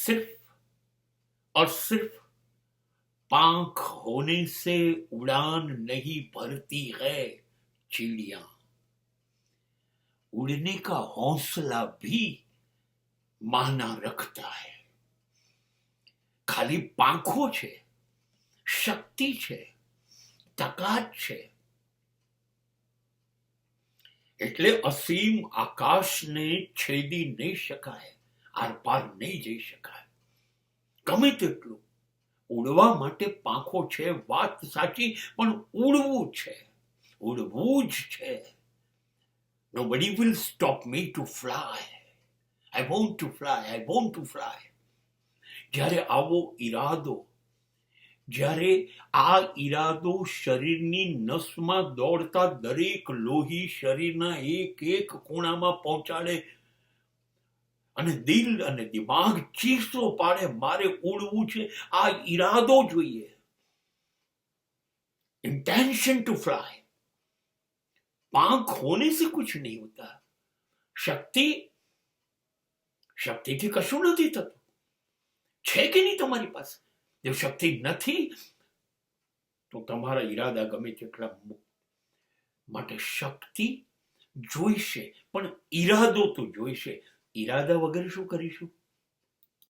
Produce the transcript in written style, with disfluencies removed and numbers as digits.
सिर्फ और सिर्फ पांख होने से उड़ान नहीं भरती है चिड़िया, उड़ने का हौसला भी माना रखता है। खाली પાંખો છે, શક્તિ છે, તાકાત છે, એટલે અસીમ આકાશને છેદી નહીં શકાય, આરપાર નહીં જઈ શકાય। ગમે તેટલું ઉડવા માટે પાંખો છે, વાત સાચી, પણ ઉડવું છે, ઉડવું જ છે। Nobody will stop me to fly. I want to fly, I want to fly. જ્યારે આવો ઈરાદો, જ્યારે આ ઈરાદો શરીરની નસમાં દોડતા દરેક લોહી શરીરના એક એક ખૂણામાં પહોંચાડે અને દિલ અને દિમાગ ચીસો પાડે, મારે ઉડવું છે, આ ઈરાદો જોઈએ, इंटेंशन टू फ्लाई। પાંખ હોने से कुछ नहीं होता। શક્તિથી કશું નથી થતું, છે કે નહીં તમારી પાસે? જો શક્તિ નથી તો તમારા ઈરાદા ગમે તેટલા માટે શક્તિ જોઈશે, પણ ઈરાદો તો જોઈશે। ઈરાદા વગર શું કરીશું?